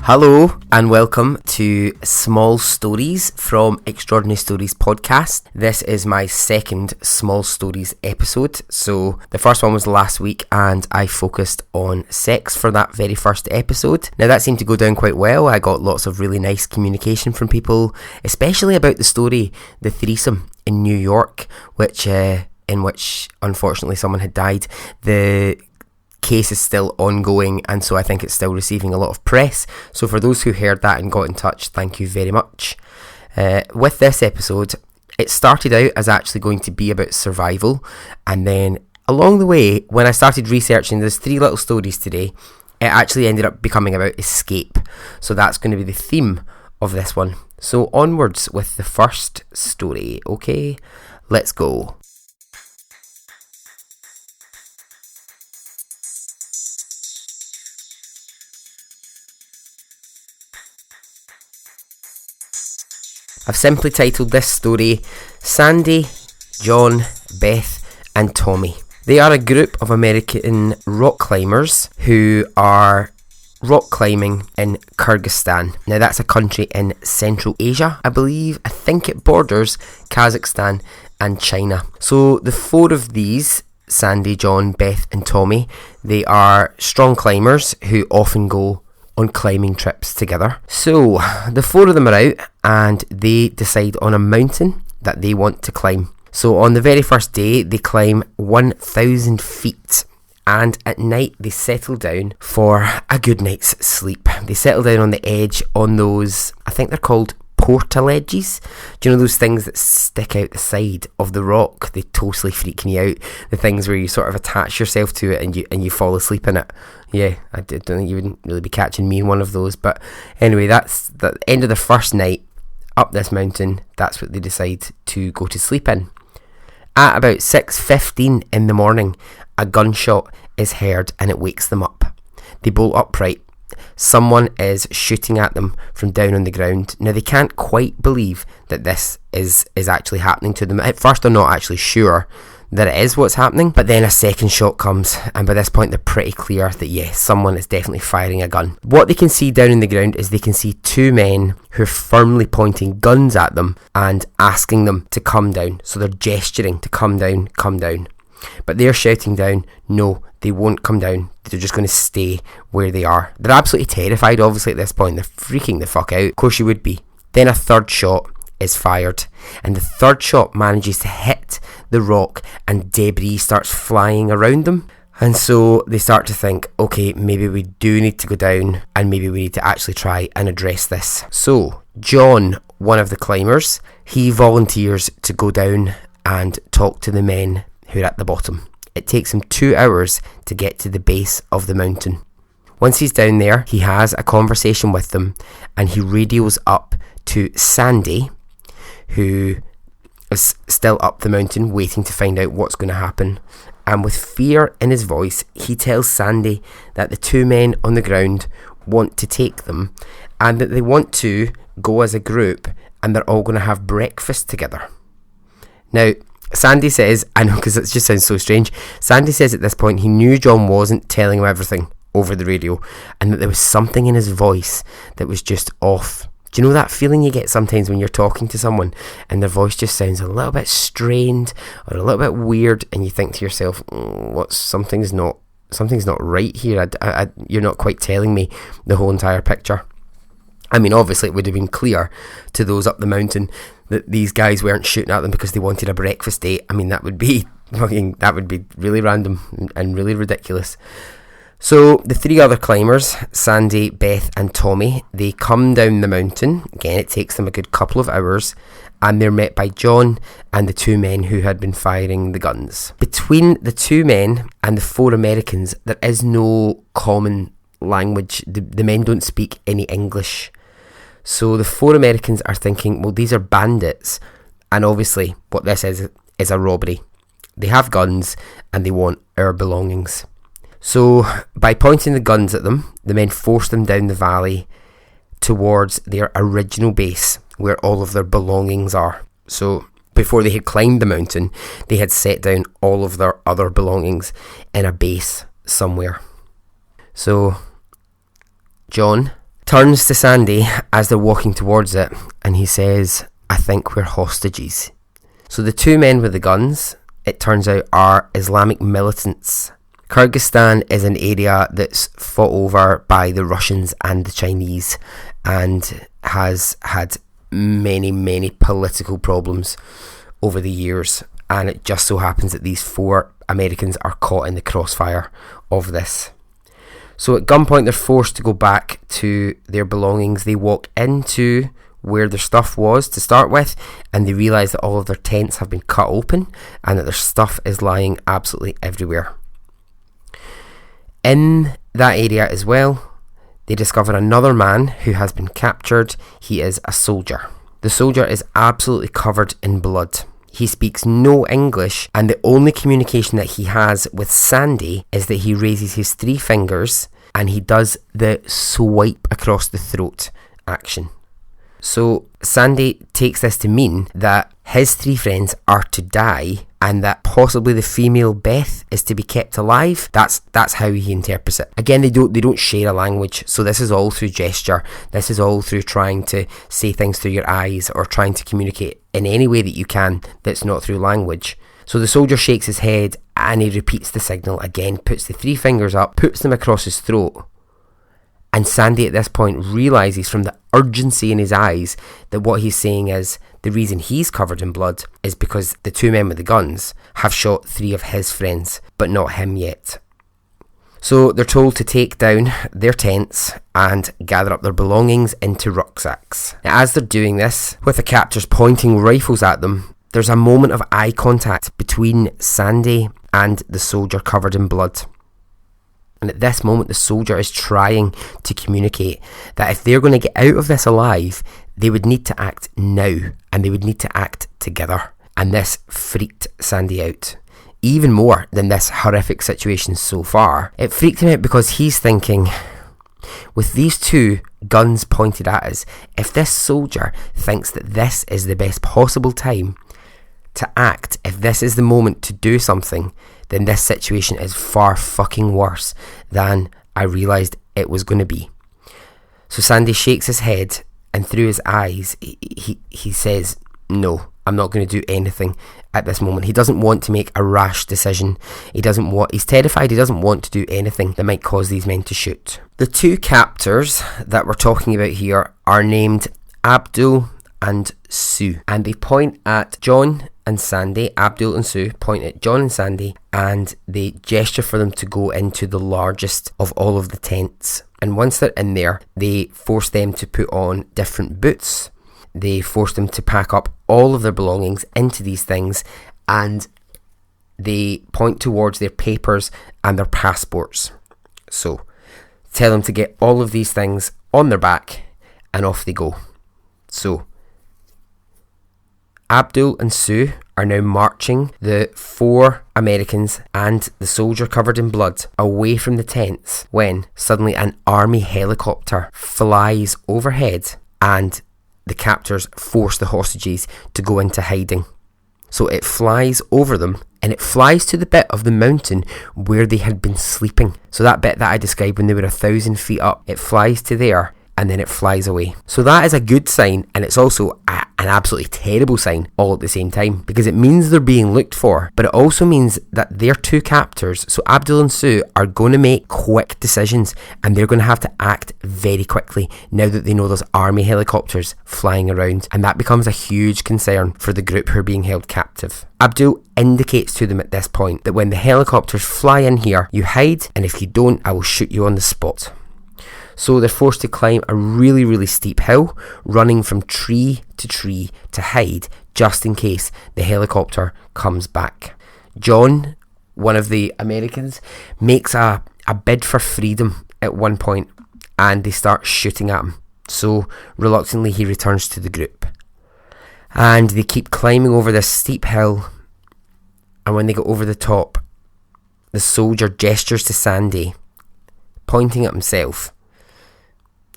Hello and welcome to Small Stories from Extraordinary Stories podcast. This is my second Small Stories episode. So the first one was last week and I focused on sex for that very first episode. Now that seemed to go down quite well. I got lots of really nice communication from people, especially about the story, the threesome in New York, in which unfortunately someone had died. The case is still ongoing, and so I think it's still receiving a lot of press. So for those who heard that and got in touch, thank you very much. With this episode, it started out as actually going to be about survival, and then along the way, when I started researching, there's 3 little stories today, it actually ended up becoming about escape. So that's going to be the theme of this one. So onwards with the first story. Okay, let's go. I've simply titled this story Sandy, John, Beth and Tommy. They are a group of American rock climbers who are rock climbing in Kyrgyzstan. Now that's a country in Central Asia, I believe. I think it borders Kazakhstan and China. So the 4 of these, Sandy, John, Beth and Tommy, they are strong climbers who often go on climbing trips together. So the 4 of them are out and they decide on a mountain that they want to climb. So on the very first day they climb 1,000 feet, and at night they settle down for a good night's sleep. They settle down on the edge on those, I think they're called portaledges. Do you know those things that stick out the side of the rock? They totally freak me out. The things where you sort of attach yourself to it and you fall asleep in it. Yeah, I don't think you wouldn't really be catching me in one of those. But anyway, that's the end of the first night up this mountain. That's what they decide to go to sleep in. At about 6:15 in the morning, a gunshot is heard and it wakes them up. They bolt upright. Someone is shooting at them from down on the ground. Now they can't quite believe that this is actually happening to them. At first they're not actually sure that it is what's happening, but then a second shot comes, and by this point they're pretty clear that yes, someone is definitely firing a gun. What they can see down on the ground is they can see 2 men who are firmly pointing guns at them and asking them to come down. So they're gesturing to come down, come down. But they're shouting down, no, they won't come down. They're just going to stay where they are. They're absolutely terrified, obviously, at this point. They're freaking the fuck out. Of course you would be. Then a 3rd shot is fired, and the 3rd shot manages to hit the rock and debris starts flying around them. And so they start to think, okay, maybe we do need to go down and maybe we need to actually try and address this. So John, one of the climbers, he volunteers to go down and talk to the men who are at the bottom. It takes him 2 hours to get to the base of the mountain. Once he's down there, he has a conversation with them and he radios up to Sandy, who is still up the mountain waiting to find out what's going to happen. And with fear in his voice, he tells Sandy that the 2 men on the ground want to take them and that they want to go as a group and they're all going to have breakfast together. Now, Sandy says, I know because it just sounds so strange, Sandy says at this point he knew John wasn't telling him everything over the radio and that there was something in his voice that was just off. Do you know that feeling you get sometimes when you're talking to someone and their voice just sounds a little bit strained or a little bit weird and you think to yourself, something's not right here. You're not quite telling me the whole entire picture. I mean, obviously it would have been clear to those up the mountain that these guys weren't shooting at them because they wanted a breakfast date. I mean, that would be really random and really ridiculous. So the 3 other climbers, Sandy, Beth and Tommy, they come down the mountain. Again, it takes them a good couple of hours, and they're met by John and the 2 men who had been firing the guns. Between the 2 men and the 4 Americans, there is no common language. The men don't speak any English. So the 4 Americans are thinking, well, these are bandits, and obviously what this is a robbery. They have guns and they want our belongings. So by pointing the guns at them, the men force them down the valley towards their original base where all of their belongings are. So before they had climbed the mountain, they had set down all of their other belongings in a base somewhere. So John turns to Sandy as they're walking towards it and he says, "I think we're hostages." So the two men with the guns, it turns out, are Islamic militants. Kyrgyzstan is an area that's fought over by the Russians and the Chinese and has had many political problems over the years, and it just so happens that these 4 Americans are caught in the crossfire of this. So at gunpoint they're forced to go back to their belongings. They walk into where their stuff was to start with, and they realise that all of their tents have been cut open and that their stuff is lying absolutely everywhere. In that area as well, they discover another man who has been captured. He is a soldier. The soldier is absolutely covered in blood. He speaks no English, and the only communication that he has with Sandy is that he raises his 3 fingers and he does the swipe across the throat action. So Sandy takes this to mean that his 3 friends are to die and that possibly the female Beth is to be kept alive. That's how he interprets it. Again, they don't share a language, so this is all through gesture. This is all through trying to say things through your eyes or trying to communicate in any way that you can that's not through language. So the soldier shakes his head and he repeats the signal again, puts the 3 fingers up, puts them across his throat. And Sandy at this point realises from the urgency in his eyes that what he's saying is the reason he's covered in blood is because the 2 men with the guns have shot 3 of his friends, but not him yet. So they're told to take down their tents and gather up their belongings into rucksacks. Now, as they're doing this, with the captors pointing rifles at them, there's a moment of eye contact between Sandy and the soldier covered in blood. And at this moment, the soldier is trying to communicate that if they're going to get out of this alive, they would need to act now, and they would need to act together. And this freaked Sandy out. Even more than this horrific situation so far, it freaked him out because he's thinking, with these 2 guns pointed at us, if this soldier thinks that this is the best possible time to act, if this is the moment to do something, then this situation is far fucking worse than I realised it was going to be. So Sandy shakes his head, and through his eyes he says, no, I'm not going to do anything at this moment. He doesn't want to make a rash decision. He's terrified. He doesn't want to do anything that might cause these men to shoot. The 2 captors that we're talking about here are named Abdul and Sue, and they point at John and Sandy. Abdul and Sue point at John and Sandy, and they gesture for them to go into the largest of all of the tents. And once they're in there, they force them to put on different boots. They force them to pack up all of their belongings into these things, and they point towards their papers and their passports. So tell them to get all of these things on their back, and off they go. So Abdul and Sue are now marching the 4 Americans and the soldier covered in blood away from the tents when suddenly an army helicopter flies overhead and the captors force the hostages to go into hiding. So it flies over them and it flies to the bit of the mountain where they had been sleeping. So that bit that I described when they were 1,000 feet up, it flies to there and then it flies away. So that is a good sign, and it's also an absolutely terrible sign all at the same time, because it means they're being looked for, but it also means that their 2 captors, so Abdul and Sue, are going to make quick decisions, and they're going to have to act very quickly now that they know there's army helicopters flying around, and that becomes a huge concern for the group who are being held captive. Abdul indicates to them at this point that when the helicopters fly in here, you hide, and if you don't, I will shoot you on the spot. So they're forced to climb a really, really steep hill, running from tree to hide, just in case the helicopter comes back. John, one of the Americans, makes a bid for freedom at one point, and they start shooting at him. So reluctantly he returns to the group. And they keep climbing over this steep hill, And when they go over the top, the soldier gestures to Sandy, pointing at himself.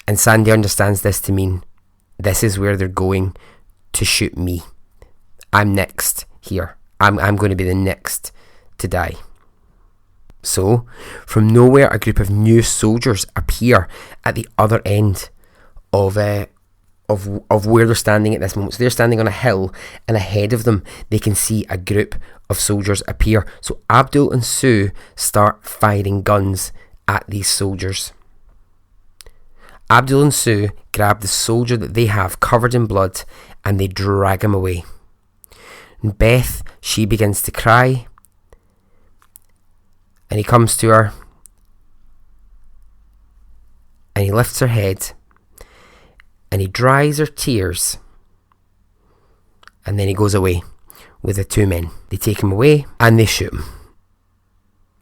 And Sandy understands this to mean this is where they're going to shoot me. I'm next here. I'm going to be the next to die. So, from nowhere, a group of new soldiers appear at the other end of where they're standing at this moment. So they're standing on a hill, and ahead of them they can see a group of soldiers appear. So Abdul and Sue start firing guns at these soldiers. Abdul and Sue grab the soldier that they have covered in blood and they drag him away. And Beth, she begins to cry, and he comes to her and he lifts her head and he dries her tears, and then he goes away with the two men. They take him away and they shoot him,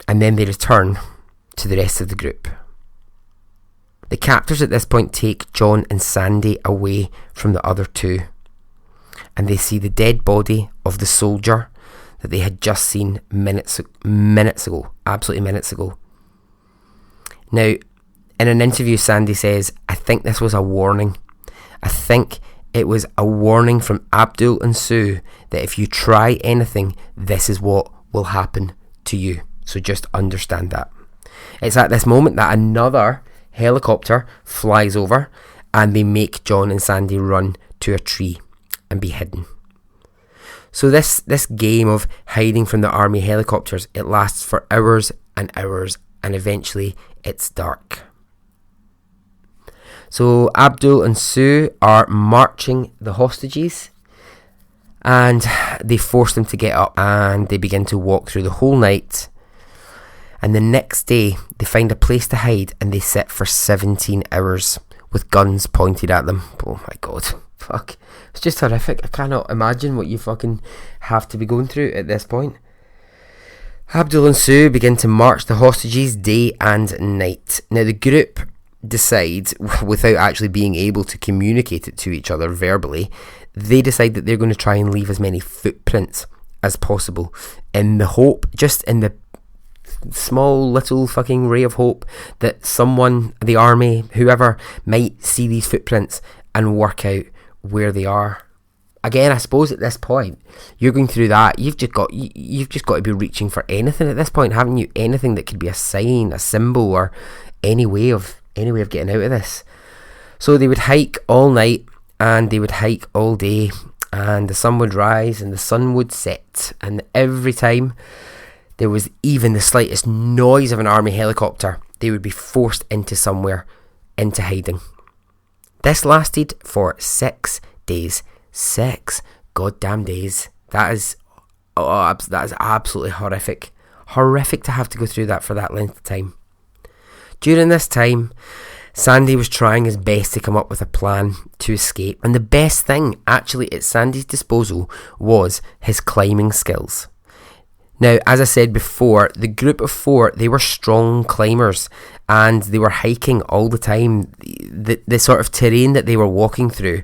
and then they return to the rest of the group. The captors at this point take John and Sandy away from the other two, and they see the dead body of the soldier that they had just seen minutes ago. Absolutely minutes ago. Now, in an interview, Sandy says, I think this was a warning. I think it was a warning from Abdul and Sue that if you try anything, this is what will happen to you. So just understand that. It's at this moment that another helicopter flies over and they make John and Sandy run to a tree and be hidden. So this game of hiding from the army helicopters, it lasts for hours and hours, and eventually it's dark. So Abdul and Sue are marching the hostages, and they force them to get up, and they begin to walk through the whole night. And the next day they find a place to hide, and they sit for 17 hours with guns pointed at them. Oh my god, fuck. It's just horrific. I cannot imagine what you fucking have to be going through at this point. Abdul and Sue begin to march the hostages day and night. Now the group decide, without actually being able to communicate it to each other verbally, they decide that they're going to try and leave as many footprints as possible, in the hope, just in the small little fucking ray of hope, that someone, the army, whoever, might see these footprints and work out where they are. Again, I suppose at this point you're going through that, you've just got to be reaching for anything at this point, haven't you? Anything that could be a sign, a symbol, or any way of getting out of this. So they would hike all night and they would hike all day, and the sun would rise and the sun would set, and every time there was even the slightest noise of an army helicopter, they would be forced into hiding. This lasted for 6 days. 6 goddamn days. That is absolutely horrific. Horrific to have to go through that for that length of time. During this time, Sandy was trying his best to come up with a plan to escape, and the best thing actually at Sandy's disposal was his climbing skills. Now, as I said before, the group of 4, they were strong climbers, and they were hiking all the time. The sort of terrain that they were walking through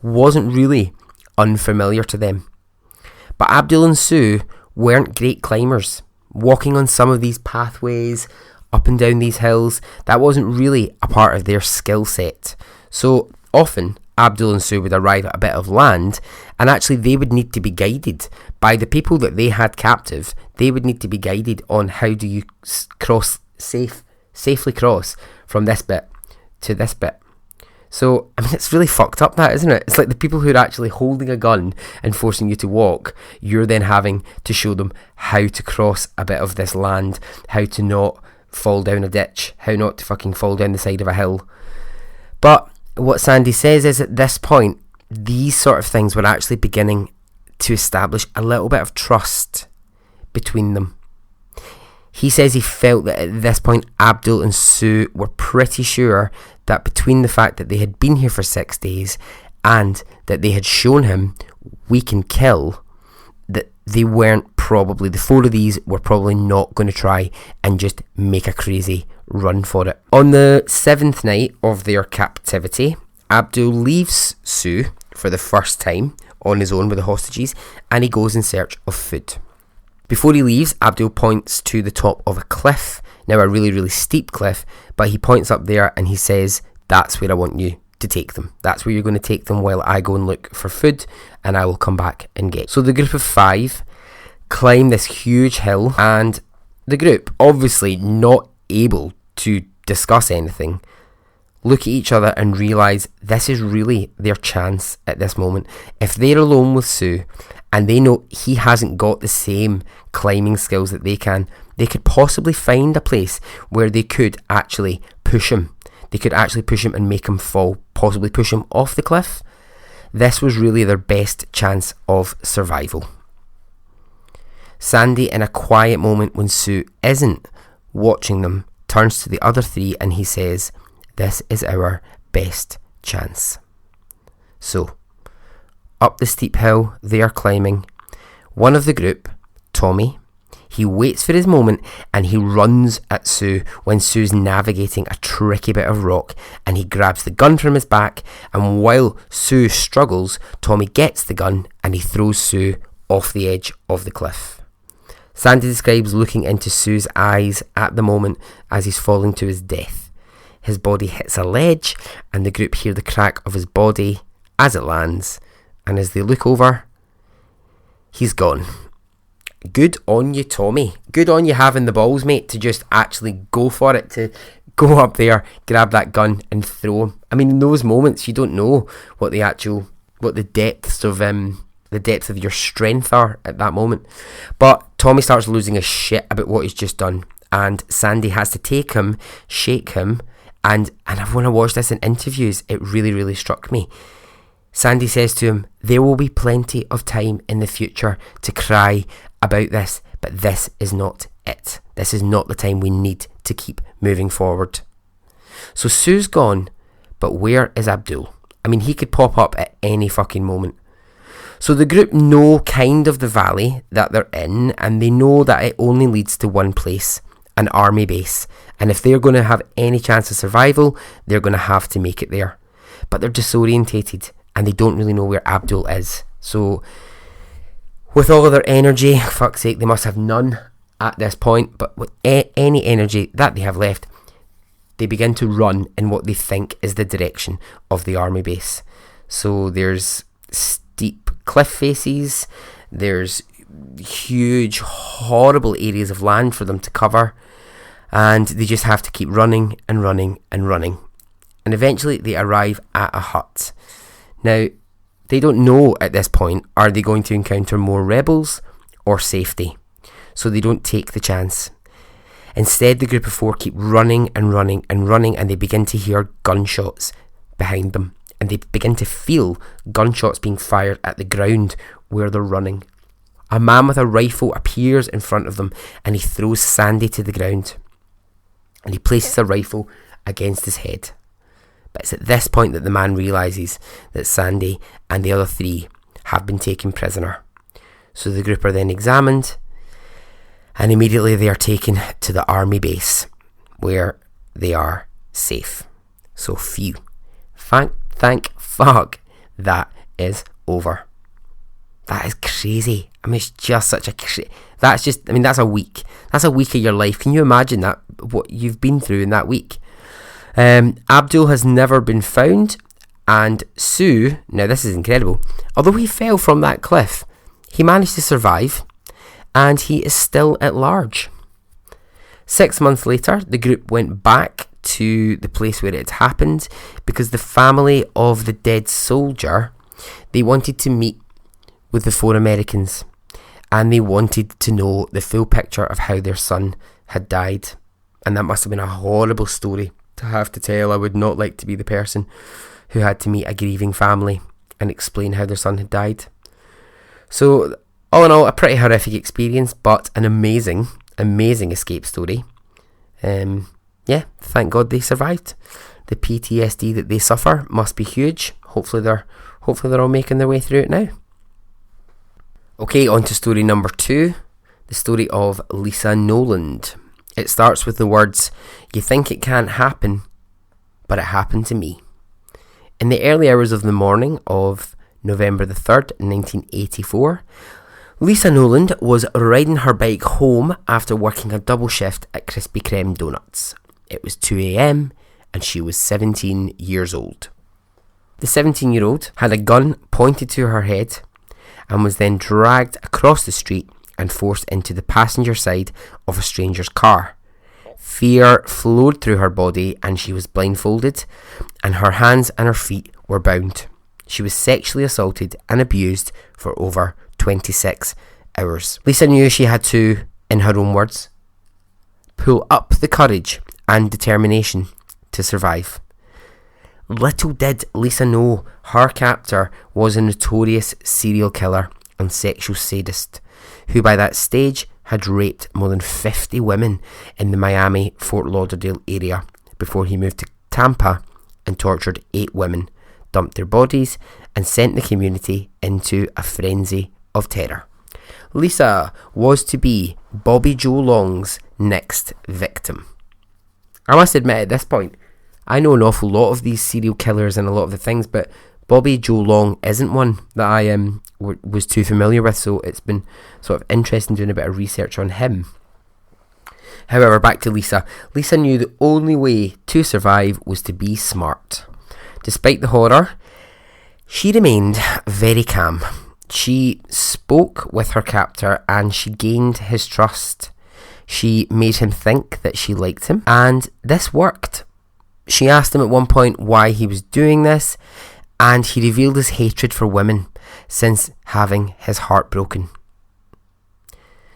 wasn't really unfamiliar to them. But Abdul and Sue weren't great climbers. Walking on some of these pathways, up and down these hills, that wasn't really a part of their skill set. So often Abdul and Sue would arrive at a bit of land, and actually they would need to be guided by the people that they had captive. They would need to be guided on how do you safely cross from this bit to this bit. So, I mean, it's really fucked up, that, isn't it? It's like the people who are actually holding a gun and forcing you to walk, you're then having to show them how to cross a bit of this land, how to not fall down a ditch, how not to fucking fall down the side of a hill. But what Sandy says is, at this point, these sort of things were actually beginning to establish a little bit of trust between them. He says he felt that at this point Abdul and Sue were pretty sure that between the fact that they had been here for 6 days and that they had shown him we can kill, that they weren't probably, the 4 of these were probably not going to try and just make a crazy run for it. On the 7th night of their captivity, Abdul leaves Sue for the first time on his own with the hostages, and he goes in search of food. Before he leaves, Abdul points to the top of a cliff. Now a really, really steep cliff, but he points up there and he says, that's where I want you to take them. That's where you're going to take them while I go and look for food, and I will come back and get. So the group of 5 climb this huge hill, and the group, obviously not able to discuss anything, look at each other and realise this is really their chance at this moment. If they're alone with Sue and they know he hasn't got the same climbing skills that they can, they could possibly find a place where they could actually push him. They could actually push him and make him fall, possibly push him off the cliff. This was really their best chance of survival. Sandy, in a quiet moment when Sue isn't watching them, turns to the other 3 and he says, this is our best chance. So, up the steep hill they are climbing. One of the group, Tommy, he waits for his moment and he runs at Sue when Sue's navigating a tricky bit of rock, and he grabs the gun from his back, and while Sue struggles, Tommy gets the gun and he throws Sue off the edge of the cliff. Sandy describes looking into Sue's eyes at the moment as he's falling to his death. His body hits a ledge and the group hear the crack of his body as it lands, and as they look over, he's gone. Good on you, Tommy. Good on you having the balls, mate, to just actually go for it, to go up there, grab that gun and throw him. I mean, in those moments you don't know what the depths of your strength are at that moment. But Tommy starts losing his shit about what he's just done, and Sandy has to take him, shake him, and when I watched this in interviews, it really, really struck me. Sandy says to him, there will be plenty of time in the future to cry about this, but this is not it. This is not the time. We need to keep moving forward. So Sue's gone, but where is Abdul? I mean, he could pop up at any fucking moment. So the group know kind of the valley that they're in, and they know that it only leads to one place, an army base. And if they're going to have any chance of survival, they're going to have to make it there. But they're disorientated, and they don't really know where Abdul is. So with all of their energy, fuck's sake, they must have none at this point, but with any energy that they have left, they begin to run in what they think is the direction of the army base. So there's steep cliff faces, there's huge, horrible areas of land for them to cover, and they just have to keep running and running and running. And eventually they arrive at a hut. Now, they don't know at this point, are they going to encounter more rebels or safety? So they don't take the chance. Instead, the group of 4 keep running and running and running, and they begin to hear gunshots behind them. And they begin to feel gunshots being fired at the ground where they're running. A man with a rifle appears in front of them, and he throws Sandy to the ground. And he places a rifle against his head. But it's at this point that the man realises that Sandy and the other 3 have been taken prisoner. So the group are then examined, and immediately they are taken to the army base where they are safe. So phew. Thank fuck that is over. That is crazy. I mean, it's just such a that's a week. That's a week of your life. Can you imagine that, what you've been through in that week? Abdul has never been found, and Sue, now this is incredible, although he fell from that cliff, he managed to survive, and he is still at large. 6 months later, the group went back to the place where it had happened, because the family of the dead soldier, they wanted to meet with the 4 Americans, and they wanted to know the full picture of how their son had died. And that must have been a horrible story to have to tell. I would not like to be the person who had to meet a grieving family and explain how their son had died. So all in all, a pretty horrific experience, but an amazing escape story. Yeah, thank God they survived. The PTSD that they suffer must be huge. Hopefully they're all making their way through it now. Okay, on to story number 2, the story of Lisa Noland. It starts with the words, "You think it can't happen, but it happened to me." In the early hours of the morning of November the 3rd, 1984, Lisa Noland was riding her bike home after working a double shift at Krispy Kreme Donuts. It was 2 a.m. and she was 17 years old. The 17-year-old had a gun pointed to her head and was then dragged across the street and forced into the passenger side of a stranger's car. Fear flowed through her body and she was blindfolded, and her hands and her feet were bound. She was sexually assaulted and abused for over 26 hours. Lisa knew she had to, in her own words, pull up the courage and determination to survive. Little did Lisa know her captor was a notorious serial killer and sexual sadist who by that stage had raped more than 50 women in the Miami-Fort Lauderdale area before he moved to Tampa and tortured 8 women, dumped their bodies and sent the community into a frenzy of terror. Lisa was to be Bobby Joe Long's next victim. I must admit at this point, I know an awful lot of these serial killers and a lot of the things, but Bobby Joe Long isn't one that I was too familiar with, so it's been sort of interesting doing a bit of research on him. However, back to Lisa. Lisa knew the only way to survive was to be smart. Despite the horror, she remained very calm. She spoke with her captor and she gained his trust. She made him think that she liked him, and this worked. She asked him at one point why he was doing this, and he revealed his hatred for women since having his heart broken.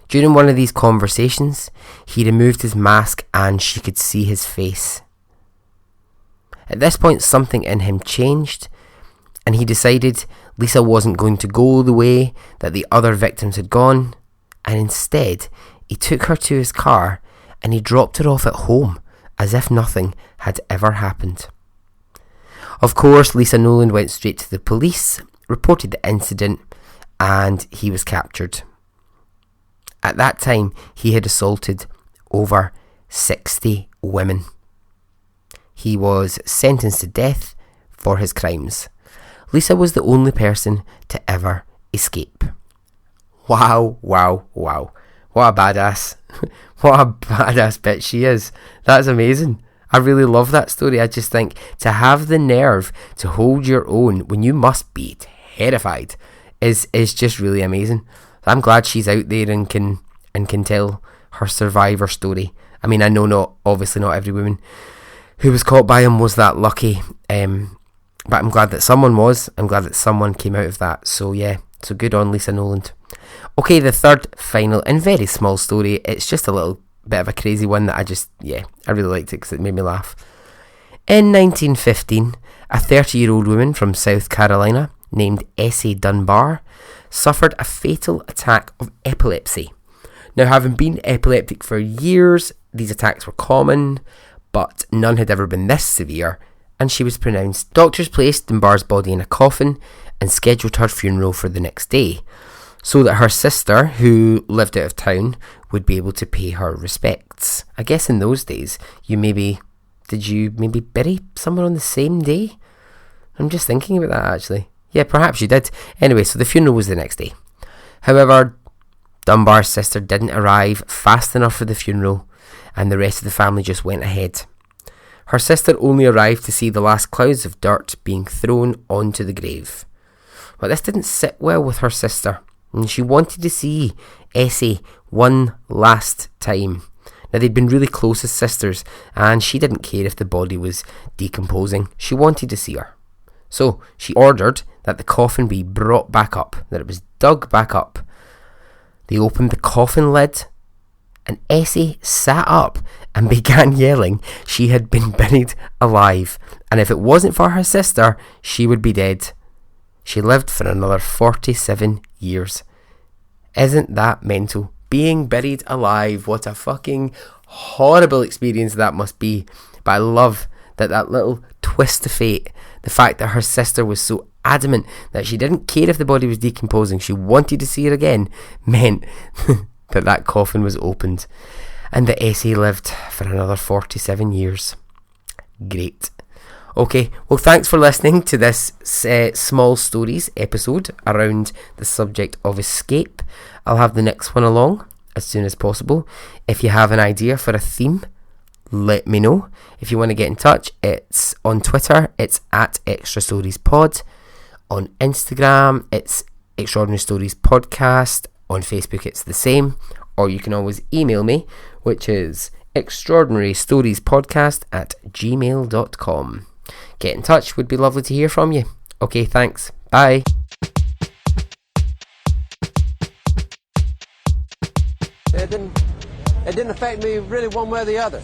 During one of these conversations, he removed his mask and she could see his face. At this point, something in him changed, and he decided Lisa wasn't going to go the way that the other victims had gone, and instead, he took her to his car and he dropped her off at home as if nothing had ever happened. Of course, Lisa Noland went straight to the police, reported the incident, and he was captured. At that time, he had assaulted over 60 women. He was sentenced to death for his crimes. Lisa was the only person to ever escape. Wow, wow, wow. What a badass. What a badass bitch she is. That's amazing. I really love that story. I just think to have the nerve to hold your own when you must be terrified is just really amazing. I'm glad she's out there and can tell her survivor story. I mean, I know obviously not every woman who was caught by him was that lucky, but I'm glad that someone was. I'm glad that someone came out of that. So yeah, so good on Lisa Noland. Okay, the third, final, and very small story. It's just a little bit of a crazy one that I really liked it because it made me laugh. In 1915, a 30-year-old woman from South Carolina named Essie Dunbar suffered a fatal attack of epilepsy. Now, having been epileptic for years, these attacks were common, but none had ever been this severe, and she was pronounced. Doctors placed Dunbar's body in a coffin and scheduled her funeral for the next day, so that her sister, who lived out of town, would be able to pay her respects. I guess in those days, did you maybe bury someone on the same day? I'm just thinking about that actually. Yeah, perhaps you did. Anyway, so the funeral was the next day. However, Dunbar's sister didn't arrive fast enough for the funeral, and the rest of the family just went ahead. Her sister only arrived to see the last clouds of dirt being thrown onto the grave. But this didn't sit well with her sister, and she wanted to see Essie one last time. Now, they'd been really close as sisters, and she didn't care if the body was decomposing. She wanted to see her. So she ordered that the coffin be brought back up, that it was dug back up. They opened the coffin lid, and Essie sat up and began yelling she had been buried alive, and if it wasn't for her sister, she would be dead. She lived for another 47 years. Isn't that mental? Being buried alive, what a fucking horrible experience that must be. But I love that little twist of fate, the fact that her sister was so adamant that she didn't care if the body was decomposing, she wanted to see her again, meant that coffin was opened, and that Essie lived for another 47 years. Great. Okay, well, thanks for listening to this Small Stories episode around the subject of escape. I'll have the next one along as soon as possible. If you have an idea for a theme, let me know. If you want to get in touch, it's on Twitter, it's at Extra Stories Pod. On Instagram, it's Extraordinary Stories Podcast. On Facebook, it's the same. Or you can always email me, which is extraordinarystoriespodcast@gmail.com. Get in touch, would be lovely to hear from you. Okay, thanks. Bye. It didn't affect me really one way or the other.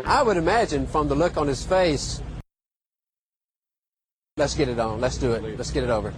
I would imagine from the look on his face, let's get it on, let's do it, let's get it over.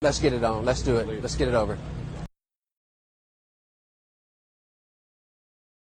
Let's get it on, let's do it, let's get it over.